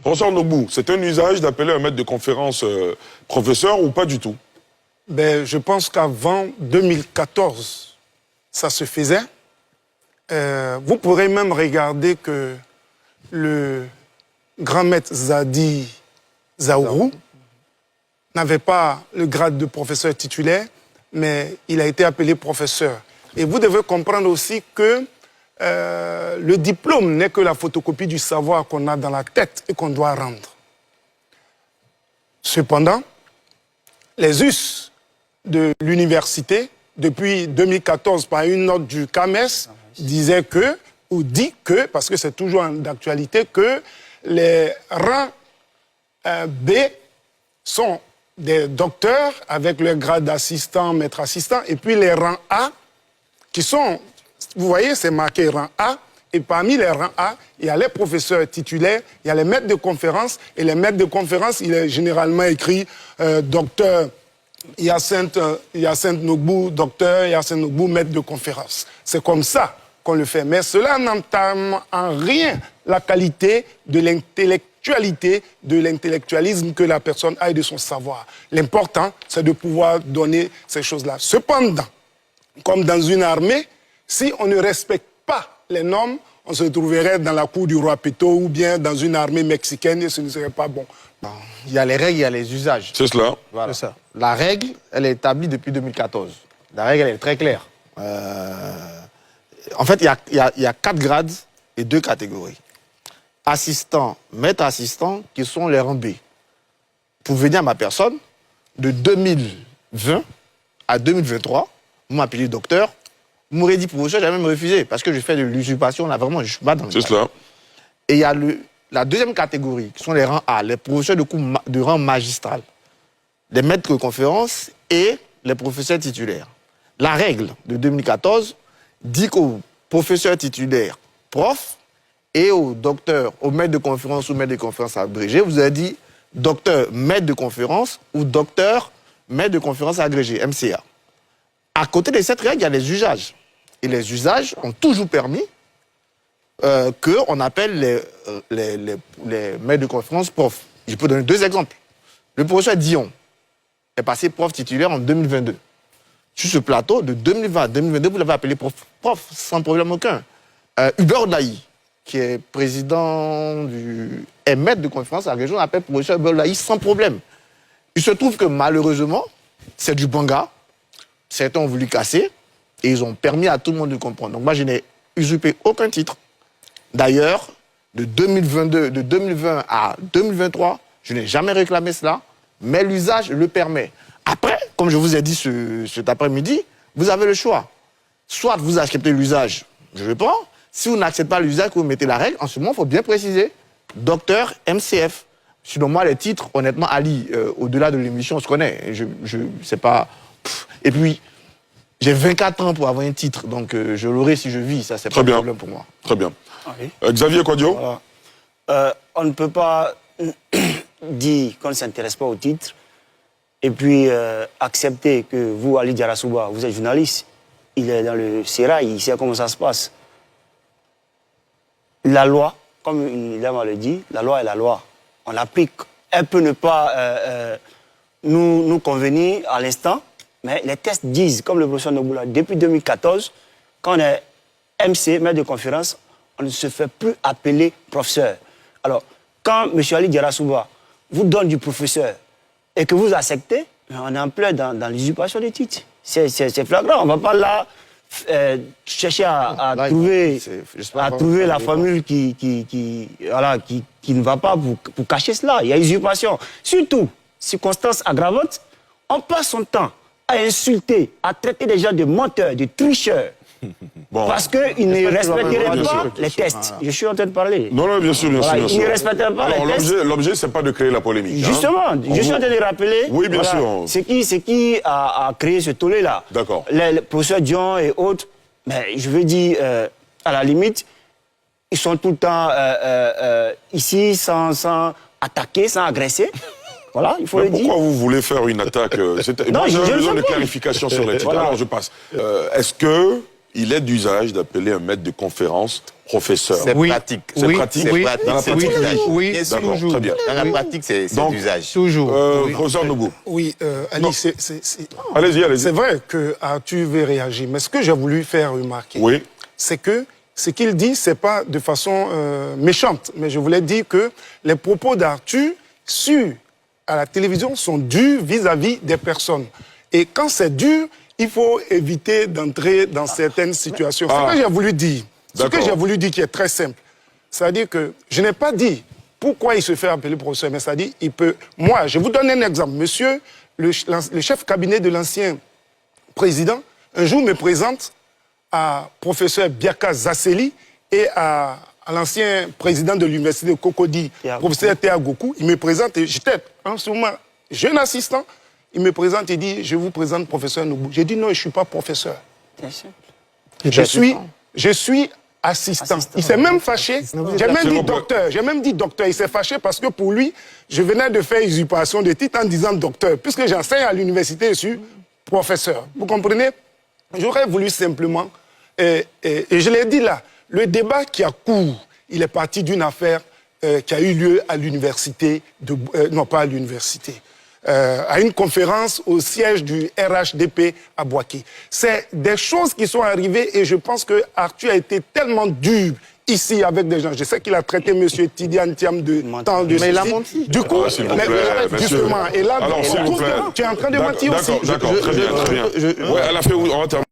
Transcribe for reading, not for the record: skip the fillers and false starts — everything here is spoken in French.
Professeur Nogbou, c'est un usage d'appeler un maître de conférence professeur ou pas du tout? Ben, je pense qu'avant 2014, ça se faisait. Vous pourrez même regarder que le grand maître Zadi Zaourou n'avait pas le grade de professeur titulaire, mais il a été appelé professeur. Et vous devez comprendre aussi que le diplôme n'est que la photocopie du savoir qu'on a dans la tête et qu'on doit rendre. Cependant, les us de l'université, depuis 2014, par une note du CAMES, disaient que, ou dit que, parce que c'est toujours d'actualité, que les rangs B sont des docteurs avec le grade d'assistant, maître assistant, et puis les rangs A, qui sont, vous voyez, c'est marqué rang A, et parmi les rangs A, il y a les professeurs titulaires, il y a les maîtres de conférence, et les maîtres de conférence, il est généralement écrit docteur Hyacinthe Nogbou, docteur Hyacinthe Nogbou, maître de conférence. C'est comme ça qu'on le fait. Mais cela n'entame en rien la qualité de l'intellectualité, de l'intellectualisme que la personne a et de son savoir. L'important, c'est de pouvoir donner ces choses-là. Cependant, comme dans une armée, si on ne respecte pas les normes, on se trouverait dans la cour du roi Péto ou bien dans une armée mexicaine et ce ne serait pas bon. Il y a les règles, il y a les usages. C'est cela. Voilà. C'est ça. La règle, elle est établie depuis 2014. La règle, elle est très claire. En fait, il y a 4 grades et 2 catégories. Assistant, maître assistant, qui sont les rangs B. Pour venir à ma personne, de 2020 à 2023, vous m'appelez docteur, vous m'aurez dit professeur, j'ai même refusé, parce que je fais de l'usurpation, là, vraiment, je suis pas dans le... C'est cela. Et il y a la deuxième catégorie, qui sont les rangs A, les professeurs de rang magistral, les maîtres de conférence et les professeurs titulaires. La règle de 2014 dit qu'aux professeurs titulaires, profs, et aux docteurs, aux maîtres de conférence ou maîtres de conférence agrégés, vous avez dit docteur, maître de conférence ou docteur, maître de conférence agrégé, MCA. À côté de cette règle, il y a les usages. Et les usages ont toujours permis qu'on appelle les maîtres de conférence profs. Je peux donner 2 exemples. Le professeur Dion est passé prof titulaire en 2022. Sur ce plateau, de 2020 à 2022, vous l'avez appelé prof sans problème aucun. Hubert Daï, qui est président et maître de conférence à la région, on appelle professeur Hubert Daï sans problème. Il se trouve que malheureusement, c'est du banga. Certains ont voulu casser et ils ont permis à tout le monde de comprendre. Donc moi, je n'ai usurpé aucun titre. D'ailleurs, de 2020 à 2023, je n'ai jamais réclamé cela, mais l'usage le permet. Après, comme je vous ai dit cet après-midi, vous avez le choix. Soit vous acceptez l'usage, je le prends. Si vous n'acceptez pas l'usage, que vous mettez la règle, en ce moment, il faut bien préciser. Docteur MCF. Sinon, moi, les titres, honnêtement, Ali, au-delà de l'émission, on se connaît. Je sais pas... Et puis, j'ai 24 ans pour avoir un titre, donc je l'aurai si je vis. Ça, c'est pas un problème pour moi. Très bien. Oui. Xavier Quadio. Voilà. On ne peut pas dire qu'on ne s'intéresse pas au titre et puis accepter que vous, Ali Diarra-Souba, vous êtes journaliste, il est dans le Sérail, il sait comment ça se passe. La loi, comme il a le dit, la loi est la loi. On l'applique. Elle peut ne pas nous convenir à l'instant, mais les tests disent, comme le professeur Noboula, depuis 2014, quand on est MC, maître de conférence, on ne se fait plus appeler professeur. Alors, quand M. Ali Diarra-Souba vous donne du professeur et que vous acceptez, on est en plein dans l'usurpation des titres. C'est flagrant. On ne va pas là chercher à trouver la formule qui ne va pas pour cacher cela. Il y a usurpation. Surtout, circonstance aggravante, on passe son temps à insulter, à traiter les gens de menteurs, de tricheurs. Bon. Parce qu'ils ne respecteraient pas les tests. Je suis en train de parler. Non, bien sûr, bien sûr. Ils ne respecteraient pas les tests. L'objet, c'est pas de créer la polémique. Justement, je suis en train de rappeler. Oui, bien sûr. C'est qui a créé ce tollé-là. D'accord. Les professeurs Dion et autres, mais je veux dire, à la limite, ils sont tout le temps ici sans attaquer, sans agresser. Voilà, il faut le dire. Pourquoi vous voulez faire une attaque? Moi, j'ai besoin de clarification sur les titres. Voilà. Alors, je passe. Est-ce que il est d'usage d'appeler un maître de conférence professeur. C'est Oui. pratique. C'est Oui. pratique. Oui. Dans la C'est pratique, d'usage. oui. Bien sûr. D'accord, toujours. très bien. Dans la pratique, c'est Donc, d'usage. Toujours. Oui. Professeur Nougou. Oui, Ali, Non. Allez-y, allez-y. c'est vrai que Arthur veut réagir, mais ce que j'ai voulu faire remarquer, Oui. c'est que ce qu'il dit, c'est pas de façon méchante, mais je voulais dire que les propos d'Arthur à la télévision sont durs vis-à-vis des personnes. Et quand c'est dur, il faut éviter d'entrer dans certaines situations. Ah. Ce que j'ai voulu dire, ce que D'accord. j'ai voulu dire qui est très simple, c'est-à-dire que je n'ai pas dit pourquoi il se fait appeler professeur, mais c'est-à-dire il peut... Moi, je vous donne un exemple. Monsieur, le chef cabinet de l'ancien président, un jour me présente à professeur Biaka Zasseli et à l'ancien président de l'université de Cocody, professeur Théa Goku. Il me présente, et j'étais en ce moment jeune assistant, il me présente et dit, je vous présente professeur Nougou. J'ai dit, non, je ne suis pas professeur. Je suis assistant. Il s'est même fâché. J'ai même dit docteur. J'ai même dit docteur. Il s'est fâché parce que pour lui, je venais de faire usurpation de titre en disant docteur. Puisque j'enseigne à l'université, je suis professeur. Vous comprenez? J'aurais voulu simplement, et je l'ai dit là, le débat qui a cours, il est parti d'une affaire qui a eu lieu à l'université, non pas à l'université, à une conférence au siège du RHDP à Boaké. C'est des choses qui sont arrivées et je pense que Arthur a été tellement dur ici avec des gens. Je sais qu'il a traité M. Tidiane Thiam de temps de Mais il a ceci. menti. Du coup, s'il vous plaît, monsieur. justement, et là, Alors, s'il vous plaît. tu es en train de mentir aussi. D'accord, très bien, très bien. Ouais, elle a fait, on va terminer.